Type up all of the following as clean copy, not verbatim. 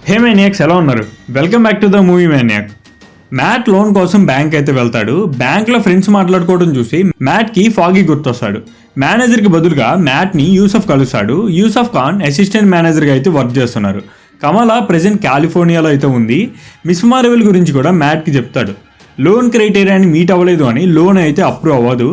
హే maniacs, ఎలా ఉన్నారు? Welcome back to the movie maniac. Matt loan కోసం బ్యాంక్ అయితే వెళ్తాడు. బ్యాంక్లో ఫ్రెండ్స్ మాట్లాడుకోవడం చూసి మ్యాట్కి ఫాగీ గుర్తొస్తాడు. మేనేజర్కి బదులుగా మ్యాట్ని యూసఫ్ కలుస్తాడు. యూసఫ్ ఖాన్ అసిస్టెంట్ మేనేజర్గా అయితే వర్క్ చేస్తున్నారు. కమలా ప్రెజెంట్ కాలిఫోర్నియాలో అయితే ఉంది. మిస్ మార్వెల్ గురించి కూడా మ్యాట్కి చెప్తాడు. లోన్ క్రైటీరియాని మీట్ అవ్వలేదు అని లోన్ అయితే అప్రూవ్ అవ్వదు.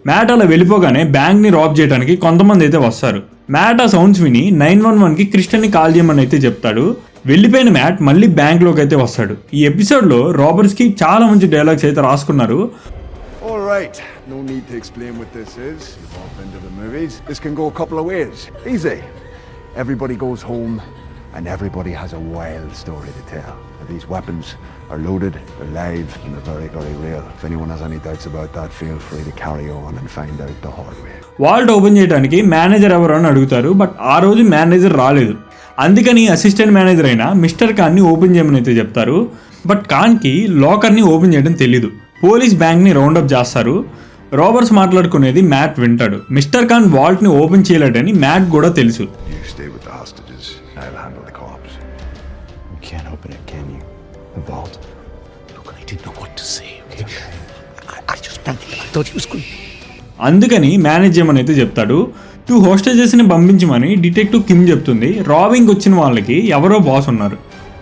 మ్యాట్ అలా వెళ్ళిపోగానే బ్యాంక్ని రాబ్ చేయడానికి కొంతమంది అయితే వస్తారు. మ్యాట్ ఆ సౌండ్స్ విని 911కి క్రిస్టియన్ని కాల్ చేయమని అయితే చెప్తాడు. వెళ్ళిపోయిన మ్యాట్ మళ్ళీ బ్యాంక్లోకి అయితే వస్తాడు. ఈ ఎపిసోడ్లో రాబర్స్కి చాలా మంచి డైలాగ్స్ అయితే రాసుకున్నారు. Alright, no need to explain what this is. You've all been to the movies. This can go a couple of ways. Easy. Everybody goes home and everybody has a wild story to tell. These weapons are loaded, they're live, and they're very, very real. If anyone has any doubts about that, feel free to carry on and find out the hard way. Vault open చేయడానికి manager ఎవరు అని అడుగుతారు. But ఆ రోజు manager రాలేదు. అందుకని assistant manager అయిన mister ఖాన్ని ఓపెన్ చేయమని అయితే చెప్తారు. బట్ ఖాన్కి లాకర్ని ఓపెన్ చేయడం తెలీదు. పోలీస్ బ్యాంక్ని రౌండప్ చేస్తారు. రాబర్స్ మాట్లాడుకునేది మ్యాట్ వింటాడు. మిస్టర్ ఖాన్ వాల్ట్ని ఓపెన్ చేయలేడని మ్యాట్ కూడా తెలుసు. You stay with the hostages, I'll handle the cops. You can't open it, can you? The vault. Look, I didn't know what to say, okay? I just thought he was good. అందుకని manage చేయమని అయితే చెప్తాడు. 2 హోస్టేజెస్ని పంపించమని detective Kim చెప్తుంది. Robbing వచ్చిన వాళ్ళకి ఎవరో boss ఉన్నారు.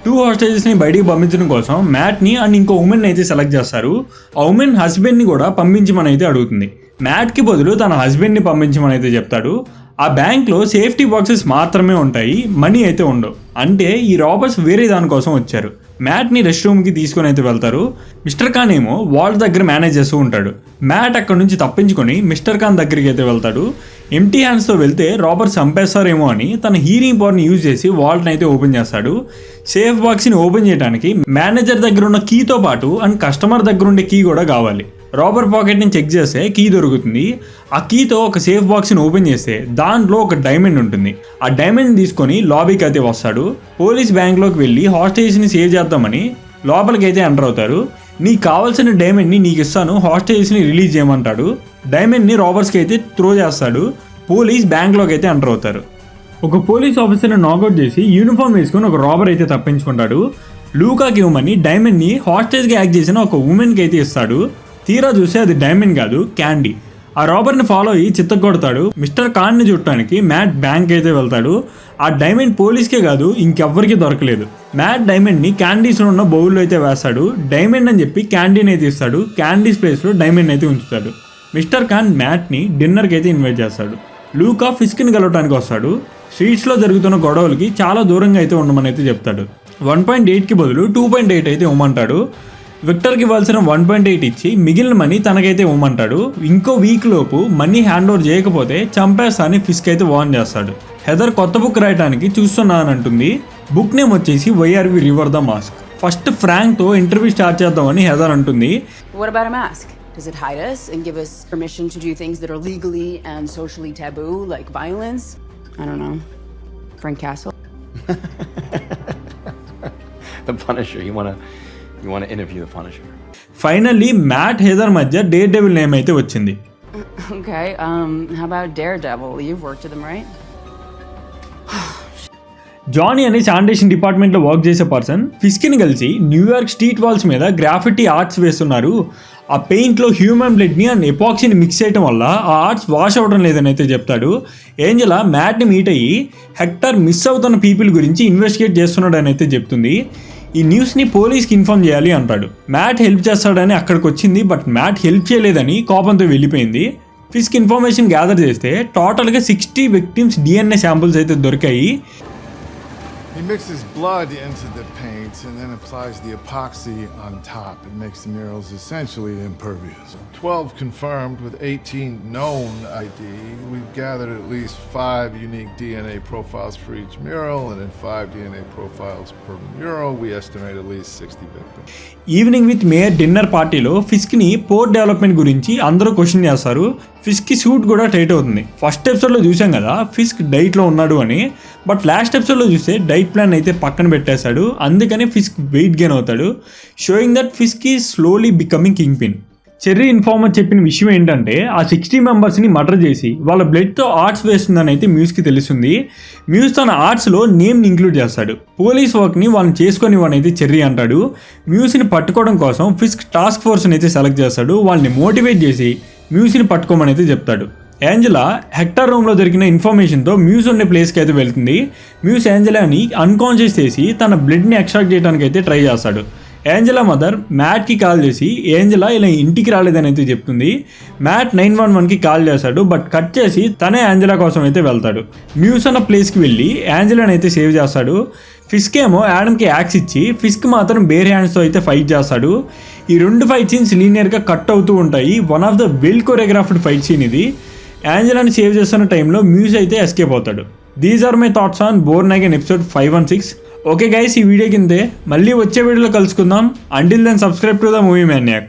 2 హోస్టేజెస్ని బయటికి పంపించడం కోసం మ్యాట్ని అండ్ ఇంకో ఉమెన్ అయితే సెలెక్ట్ చేస్తారు. ఆ ఉమెన్ హస్బెండ్ని కూడా పంపించమని అయితే అడుగుతుంది. మ్యాట్కి బదులు తన హస్బెండ్ని పంపించమని అయితే చెప్తాడు. ఆ బ్యాంక్లో సేఫ్టీ బాక్సెస్ మాత్రమే ఉంటాయి, మనీ అయితే ఉండవు. అంటే ఈ రాబర్స్ వేరే దానికోసం వచ్చారు. మ్యాట్ని రెస్ట్ రూమ్కి తీసుకొని అయితే వెళ్తారు. మిస్టర్ ఖాన్ ఏమో వాల్ట్ దగ్గర మేనేజ్ చేస్తూ ఉంటాడు. మ్యాట్ అక్కడ నుంచి తప్పించుకొని మిస్టర్ ఖాన్ దగ్గరికి అయితే వెళ్తాడు. ఎంటీ హ్యాండ్స్తో వెళ్తే రాబర్స్ చంపేస్తారేమో అని తన హీరింగ్ పవర్ని యూజ్ చేసి వాల్ట్ని అయితే ఓపెన్ చేస్తాడు. సేఫ్ బాక్స్ని ఓపెన్ చేయడానికి మేనేజర్ దగ్గర ఉన్న కీతో పాటు అండ్ కస్టమర్ దగ్గర ఉండే కీ కూడా కావాలి. రాబర్ పాకెట్ని చెక్ చేస్తే కీ దొరుకుతుంది. ఆ కీతో ఒక సేఫ్ బాక్స్ని ఓపెన్ చేస్తే దాంట్లో ఒక డైమండ్ ఉంటుంది. ఆ డైమండ్ తీసుకొని లాబీకి అయితే వస్తాడు. పోలీస్ బ్యాంక్లోకి వెళ్ళి హాస్టేజ్ని సేవ్ చేద్దామని లోపలికి అయితే ఎంటర్ అవుతారు. నీకు కావాల్సిన డైమండ్ని నీకు ఇస్తాను, హాస్టేజ్ని రిలీజ్ చేయమంటాడు. డైమండ్ని రాబర్స్కి అయితే త్రో చేస్తాడు. పోలీస్ బ్యాంక్లోకి అయితే ఎంటర్ అవుతారు. ఒక పోలీస్ ఆఫీసర్ని నాకౌట్ చేసి యూనిఫామ్ వేసుకొని ఒక రాబర్ అయితే తప్పించుకుంటాడు. లూకాకి ఇవ్వమని డైమండ్ని హాస్టేజ్గా యాక్ట్ చేసిన ఒక ఉమెన్కి అయితే ఇస్తాడు. తీరా చూస్తే అది డైమండ్ కాదు, క్యాండీ. ఆ రాబర్ని ఫాలో అయ్యి చిత్తగొడతాడు. మిస్టర్ ఖాన్ని చుట్టానికి మ్యాట్ బ్యాంక్ అయితే వెళ్తాడు. ఆ డైమండ్ పోలీస్కే కాదు ఇంకెవ్వరికి దొరకలేదు. మ్యాట్ డైమండ్ని క్యాండీస్లో ఉన్న బౌల్లో అయితే వేస్తాడు. డైమండ్ అని చెప్పి క్యాండీని అయితే ఇస్తాడు. క్యాండీస్ ప్లేస్లో డైమండ్ అయితే ఉంచుతాడు. మిస్టర్ ఖాన్ మ్యాట్ని డిన్నర్కి అయితే ఇన్వైట్ చేస్తాడు. లూకా ఫిస్క్ని కలవటానికి వస్తాడు. స్ట్రీట్స్లో జరుగుతున్న గొడవలకి చాలా దూరంగా అయితే ఉండమని అయితే చెప్తాడు. 1.8కి బదులు 2.8 అయితే ఇవ్వమంటాడు. విక్టర్కి ఇవ్వాల్సిన 1.8 ఇచ్చి మిగిలిన మనీ తనకైతే ఇవ్వమంటాడు. ఇంకో వీక్ లోపు మనీ హ్యాండ్ ఓవర్ చేయకపోతే చంపేస్తానని ఫిస్క్ అయితే వార్న్ చేస్తాడు. హెదర్ కొత్త బుక్ రాయడానికి చూస్తున్నాను అంటుంది. బుక్ నేమ్ వచ్చేసి why are we river the mask. First ఫ్రాంక్తో ఇంటర్వ్యూ స్టార్ట్ చేద్దామని హెదర్ అంటుంది. What about a mask? Does it hide us and give us permission to do things that are legally and socially taboo, like violence? I don't know. Frank Castle? The Punisher. You want to interview the Punisher? Finally Matt Heather మధ్య Daredevil name అయితే వచ్చింది. Okay, how about Daredevil? You've worked with him, right? Johnny అని sanitation డిపార్ట్మెంట్లో work చేసే person ఫిస్క్ని కలిసి New York street walls మీద graffiti arts వేస్తున్నారు. ఆ పెయింట్లో హ్యూమన్ బ్లడ్ని అండ్ ఎపాక్సీని మిక్స్ చేయడం వల్ల ఆ ఆర్ట్స్ వాష్ అవ్వడం లేదని అయితే చెప్తాడు. ఏంజలా మ్యాట్ని మీట్ అయ్యి హెక్టర్ మిస్ అవుతున్న పీపుల్ గురించి ఇన్వెస్టిగేట్ చేస్తున్నాడు అని అయితే చెప్తుంది. ఈ న్యూస్ని పోలీస్కి ఇన్ఫార్మ్ చేయాలి అంటాడు. మ్యాట్ హెల్ప్ చేస్తాడని అక్కడికి వచ్చింది. బట్ మ్యాట్ హెల్ప్ చేయలేదని కోపంతో వెళ్ళిపోయింది. ఫిస్క్ ఇన్ఫర్మేషన్ గ్యాదర్ చేస్తే టోటల్గా 60 విక్టిమ్స్ DNA శాంపుల్స్ అయితే దొరికాయి. He mixes blood into the paint and then applies the epoxy on top. It makes the murals essentially impervious. 12 confirmed with 18 known ID. We've gathered at least 5 unique DNA profiles for each mural, and in 5 DNA profiles per mural, we estimate at least 60 victims. Evening with mayor dinner పార్టీలో ఫిస్క్ని port development గురించి అందరూ question చేస్తారు. ఫిస్క్కి suit కూడా tight అవుతుంది. First ఎపిసోడ్లో చూసాం కదా Fisk డైట్లో ఉన్నాడు అని. బట్ లాస్ట్ ఎపిసోడ్లో చూస్తే డైట్ ప్లాన్ అయితే పక్కన పెట్టేశాడు. అందుకని ఫిస్క్ వెయిట్ గెయిన్ అవుతాడు, showing that Fisk is slowly becoming king pin. Cherry informer చెప్పిన విషయం ఏంటంటే ఆ 60 మెంబర్స్ని మర్డర్ చేసి వాళ్ళ బ్లడ్తో ఆర్ట్స్ వేస్తుందని అయితే మ్యూస్కి తెలుస్తుంది. మ్యూస్ తన ఆర్ట్స్లో నేమ్ని ఇంక్లూడ్ చేస్తాడు. పోలీస్ వర్క్ని వాళ్ళని చేసుకొనివ్వని అయితే చెర్రీ అంటాడు. మ్యూస్ని పట్టుకోవడం కోసం ఫిస్క్ టాస్క్ ఫోర్స్ని అయితే సెలెక్ట్ చేస్తాడు. వాళ్ళని మోటివేట్ చేసి మ్యూస్ని పట్టుకోమని అయితే చెప్తాడు. ఏంజలా హెక్టర్ రూమ్లో దొరికిన ఇన్ఫర్మేషన్తో మ్యూస్ ఉండే ప్లేస్కి అయితే వెళ్తుంది. మ్యూస్ ఏంజలాని అన్కాన్షియస్ చేసి తన బ్లడ్ని ఎక్స్ట్రాక్ట్ చేయడానికి అయితే ట్రై చేస్తాడు. ఏంజలా మదర్ మ్యాట్కి కాల్ చేసి ఏంజలా ఇలా ఇంటికి రాలేదని అయితే చెప్తుంది. మ్యాట్ 911కి కాల్ చేస్తాడు. బట్ కట్ చేసి తనే ఏంజలా కోసం అయితే వెళ్తాడు. మ్యూస్ అన్న ప్లేస్కి వెళ్ళి ఏంజలాని అయితే సేవ్ చేస్తాడు. ఫిస్క్ ఏమో యాడమ్కి యాక్స్ ఇచ్చి ఫిస్క్ మాత్రం బేర్ హ్యాండ్స్తో అయితే ఫైట్ చేస్తాడు. ఈ 2 ఫైట్ సీన్స్ లీనియర్గా కట్ అవుతూ ఉంటాయి. One of the well choreographed fight scene ఇది. ఏంజలాని సేవ్ చేస్తున్న టైంలో మ్యూస్ అయితే ఎస్కేప్ అవుతాడు. These are my thoughts on Born Again episode 516. Okay guys, ఈ వీడియో కిందే మళ్ళీ వచ్చే వీడియోలో కలుసుకుందాం. Until then subscribe to the movie maniac.